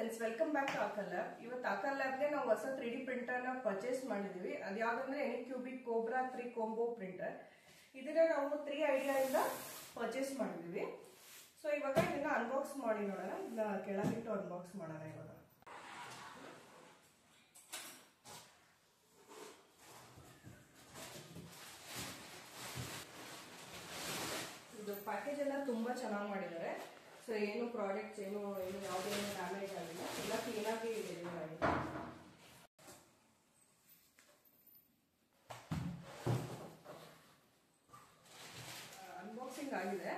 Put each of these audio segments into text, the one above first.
Friends, welcome back to Aakal lab. ಇವತ್ತು ಆಕಲ್ ಲ್ಯಾಬ್ಗೆ ನಾವು ಹೊಸ 3D ಪ್ರಿಂಟರ್ನ ಪರ್ಚೇಸ್ ಮಾಡಿದೀವಿ. ಅದು ಯಾವ್ದಂದ್ರೆ ಎನಿಕ್ಯೂಬಿಕ್ ಕೋಬ್ರಾ 3 ಕಾಂಬೋ ಪ್ರಿಂಟರ್. ಇದನ್ನ ನಾವು 3 ಐಡಿಯಾ ಇಂದ ಪರ್ಚೇಸ್ ಮಾಡಿದೀವಿ. ಸೊ ಇವಾಗ ಇದನ್ನ ಅನ್ಬಾಕ್ಸ್ ಮಾಡಿ ನೋಡೋಣ. ಇದನ್ನ ಕೆಳಗಿಟ್ಟು ಅನ್ಬಾಕ್ಸ್ ಮಾಡೋಣ ಇವಾಗ. ಇದು ಪ್ಯಾಕೇಜ್ ಎಲ್ಲ ತುಂಬಾ ಚೆನ್ನಾಗಿ ಮಾಡಿದ್ದಾರೆ. ಸೊ ಏನು ಪ್ರಾಡಕ್ಟ್ಸ್ ಏನು ಯಾವುದೇ ಡ್ಯಾಮೇಜ್ ಆಗಿಲ್ಲ, ಎಲ್ಲ ಕ್ಲೀನಾಗಿ ಡೆಲಿವರ್ ಆಗಿದೆ. ಅನ್ಬಾಕ್ಸಿಂಗ್ ಆಗಿದೆ.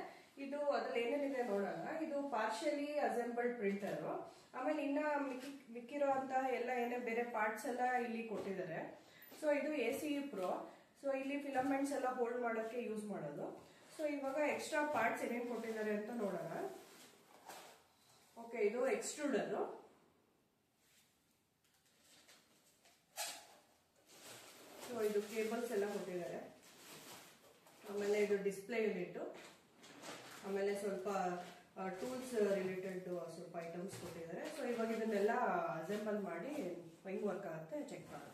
ಇದು ಅದ್ರಲ್ಲಿ ಏನೇನಿದೆ ನೋಡೋಣ. ಇದು ಪಾರ್ಷಿಯಲಿ ಅಸೆಂಬಲ್ಡ್ ಪ್ರಿಂಟರ್. ಆಮೇಲೆ ಇನ್ನ ಮಿಕ್ಕಿರೋ ಅಂತಹ ಎಲ್ಲ ಏನೇ ಬೇರೆ ಪಾರ್ಟ್ಸ್ ಎಲ್ಲ ಇಲ್ಲಿ ಕೊಟ್ಟಿದ್ದಾರೆ. ಸೊ ಇದು ACE Pro. ಸೊ ಇಲ್ಲಿ ಫಿಲಮೆಂಟ್ಸ್ ಎಲ್ಲ ಹೋಲ್ಡ್ ಮಾಡೋಕ್ಕೆ ಯೂಸ್ ಮಾಡೋದು. ಸೊ ಇವಾಗ ಎಕ್ಸ್ಟ್ರಾ ಪಾರ್ಟ್ಸ್ ಏನೇನು ಕೊಟ್ಟಿದ್ದಾರೆ ಅಂತ ನೋಡೋಣ. ಓಕೆ, ಇದು ಎಕ್ಸ್ಟ್ರೂಡರ್. ಸೊ ಇದು ಕೇಬಲ್ಸ್ ಎಲ್ಲ ಕೊಟ್ಟಿದ್ದಾರೆ. ಆಮೇಲೆ ಇದು ಡಿಸ್ಪ್ಲೇ ಯೂನಿಟ್, ಆಮೇಲೆ ಸ್ವಲ್ಪ ಟೂಲ್ಸ್ ರಿಲೇಟೆಡ್ ಸ್ವಲ್ಪ ಐಟಮ್ಸ್ ಕೊಟ್ಟಿದ್ದಾರೆ. ಸೊ ಇವಾಗ ಇದನ್ನೆಲ್ಲ ಅಸೆಂಬಲ್ ಮಾಡಿ ಹೆಂಗ್ ವರ್ಕ್ ಆಗುತ್ತೆ ಚೆಕ್ ಮಾಡೋಣ.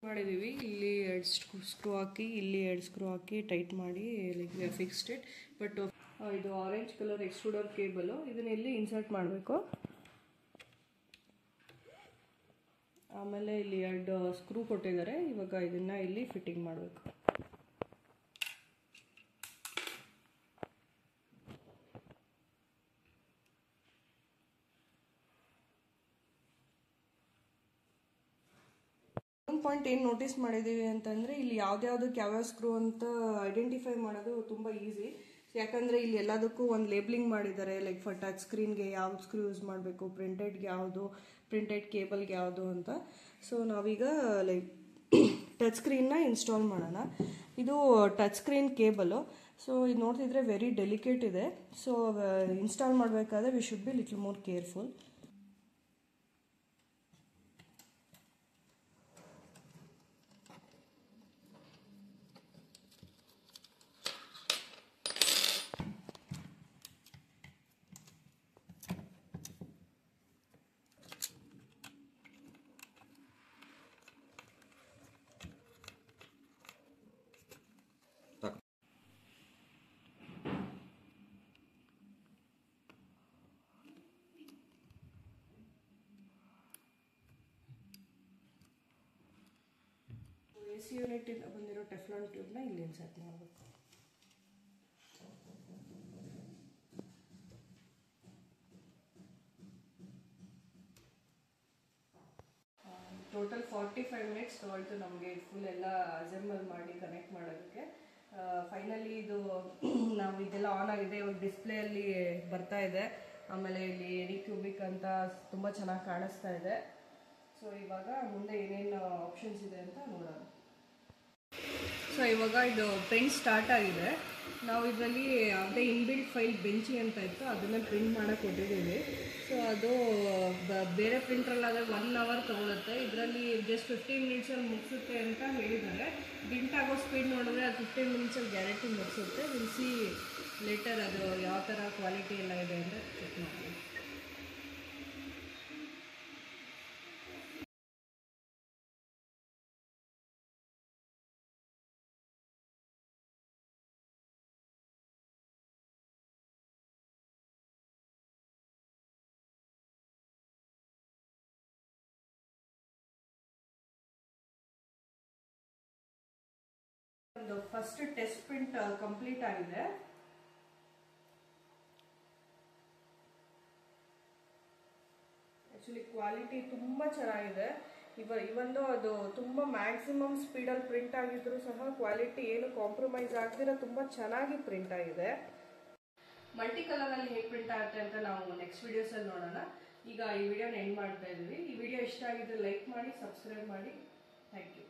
ಮಾಡಿದೀವಿ. ಇಲ್ಲಿ 2 ಸ್ಕ್ರೂ ಹಾಕಿ, ಇಲ್ಲಿ 2 ಸ್ಕ್ರೂ ಹಾಕಿ ಟೈಟ್ ಮಾಡಿ like we are fixed it. But ಇದು ಆರೆಂಜ್ ಕಲರ್ ಎಕ್ಸ್ಟ್ರೂಡರ್ ಕೇಬಲ್. ಇದನ್ನ ಇಲ್ಲಿ ಇನ್ಸರ್ಟ್ ಮಾಡಬೇಕು. ಆಮೇಲೆ ಇಲ್ಲಿ 2 ಸ್ಕ್ರೂ ಕೊಟ್ಟಿದ್ದಾರೆ. ಇವಾಗ ಇದನ್ನ ಇಲ್ಲಿ ಫಿಟ್ಟಿಂಗ್ ಮಾಡಬೇಕು. ಪಾಯಿಂಟ್ ಏನು ನೋಟಿಸ್ ಮಾಡಿದ್ದೀವಿ ಅಂತಂದರೆ, ಇಲ್ಲಿ ಯಾವ್ದ್ಯಾವ್ದಕ್ಕೆ ಯಾವ್ಯಾವ ಸ್ಕ್ರೂ ಅಂತ ಐಡೆಂಟಿಫೈ ಮಾಡೋದು ತುಂಬ ಈಸಿ. ಯಾಕಂದರೆ ಇಲ್ಲಿ ಎಲ್ಲದಕ್ಕೂ ಒಂದು ಲೇಬ್ಲಿಂಗ್ ಮಾಡಿದ್ದಾರೆ. ಲೈಕ್ ಫಾರ್ ಟಚ್ ಸ್ಕ್ರೀನ್ಗೆ ಯಾವ್ದು ಸ್ಕ್ರೂ ಯೂಸ್ ಮಾಡಬೇಕು, ಪ್ರಿಂಟೆಡ್ಗೆ ಯಾವುದು, ಪ್ರಿಂಟೆಡ್ ಕೇಬಲ್ಗೆ ಯಾವುದು ಅಂತ. ಸೊ ನಾವೀಗ ಲೈಕ್ ಟಚ್ ಸ್ಕ್ರೀನ್ನ ಇನ್ಸ್ಟಾಲ್ ಮಾಡೋಣ. ಇದು ಟಚ್ ಸ್ಕ್ರೀನ್ ಕೇಬಲು. ಸೊ ಇದು ನೋಡ್ತಿದ್ರೆ ವೆರಿ ಡೆಲಿಕೇಟ್ ಇದೆ. ಸೊ ಇನ್ಸ್ಟಾಲ್ ಮಾಡಬೇಕಾದ್ರೆ we should be little more careful. AC unit ಇಂದ ಬಂದಿರೋ ಟೆಫ್ಲಾನ್ ಟ್ಯೂಬ್ನ ಇಲ್ಲಿ ಇನ್ಸರ್ಟ್ ಮಾಡಬೇಕು. ಟೋಟಲ್ 45 ಮಿನಿಟ್ಸ್ ತೊಗೊಳ್ತು ನಮಗೆ ಫುಲ್ ಎಲ್ಲ ಅಸೆಂಬಲ್ ಮಾಡಿ ಕನೆಕ್ಟ್ ಮಾಡೋದಕ್ಕೆ. ಫೈನಲಿ ಇದು ನಾವು ಇದೆಲ್ಲ ಆನ್ ಆಗಿದೆ. ಇವಾಗ ಡಿಸ್ಪ್ಲೇಯಲ್ಲಿ ಬರ್ತಾ ಇದೆ. ಆಮೇಲೆ ಇಲ್ಲಿ ಎನಿಕ್ಯೂಬಿಕ್ ಅಂತ ತುಂಬ ಚೆನ್ನಾಗಿ ಕಾಣಿಸ್ತಾ ಇದೆ. ಸೊ ಇವಾಗ ಮುಂದೆ ಏನೇನು ಆಪ್ಷನ್ಸ್ ಇದೆ ಅಂತ ನೋಡೋಣ. ಸೊ ಇವಾಗ ಇದು ಪ್ರಿಂಟ್ ಸ್ಟಾರ್ಟ್ ಆಗಿದೆ. ನಾವು ಇದರಲ್ಲಿ ಯಾವುದೇ ಇನ್ಬಿಲ್ಟ್ ಫೈಲ್ ಬೆಂಚಿ ಅಂತ ಇತ್ತು, ಅದನ್ನೇ ಪ್ರಿಂಟ್ ಮಾಡೋಕ್ಕೆ ಕೊಟ್ಟಿದ್ದೀವಿ. ಸೊ ಅದು ಬೇರೆ ಪ್ರಿಂಟ್ರಲ್ಲಾದರೆ 1 ಅವರ್ ತೊಗೊಳುತ್ತೆ. ಇದರಲ್ಲಿ ಜಸ್ಟ್ 15 ಮಿನಿಟ್ಸಲ್ಲಿ ಮುಗಿಸುತ್ತೆ ಅಂತ ಹೇಳಿದ್ದಾರೆ. ಪ್ರಿಂಟ್ ಆಗೋ ಸ್ಪೀಡ್ ನೋಡಿದ್ರೆ ಅದು 15 ಮಿನಿಟ್ಸಲ್ಲಿ ಗ್ಯಾರಂಟಿ ಮುಗಿಸುತ್ತೆ. ವಿಲ್ ಸಿ ಲೇಟರ್ ಅದು ಯಾವ ಥರ ಕ್ವಾಲಿಟಿ ಎಲ್ಲ ಇದೆ ಅಂತ ಚೆಕ್ ಮಾಡ್ತೀವಿ. ಒಂದು ಫಸ್ಟ್ ಟೆಸ್ಟ್ ಪ್ರಿಂಟ್ ಕಂಪ್ಲೀಟ್ ಆಗಿದೆ. ಆಕ್ಚುಲಿ ಕ್ವಾಲಿಟಿ ತುಂಬಾ ಚೆನ್ನಾಗಿದೆ. ಇವೊಂದು ಅದು ತುಂಬಾ ಮ್ಯಾಕ್ಸಿಮಮ್ ಸ್ಪೀಡಲ್ಲಿ ಪ್ರಿಂಟ್ ಆಗಿದ್ರು ಸಹ ಕ್ವಾಲಿಟಿ ಏನು ಕಾಂಪ್ರಮೈಸ್ ಆಗ್ದಿರ ತುಂಬಾ ಚೆನ್ನಾಗಿ ಪ್ರಿಂಟ್ ಆಗಿದೆ. ಮಲ್ಟಿ ಕಲರ್ ಅಲ್ಲಿ ಹೇಗೆ ಪ್ರಿಂಟ್ ಆಗುತ್ತೆ ಅಂತ ನಾವು ನೆಕ್ಸ್ಟ್ ವಿಡಿಯೋಸ್ ಅಲ್ಲಿ ನೋಡೋಣ. ಈಗ ಈ ವಿಡಿಯೋನ ಎಂಡ್ ಮಾಡ್ತಾ ಇದ್ವಿ. ಈ ವಿಡಿಯೋ ಇಷ್ಟ ಆಗಿದ್ರೆ ಲೈಕ್ ಮಾಡಿ, ಸಬ್ಸ್ಕ್ರೈಬ್ ಮಾಡಿ. Thank you.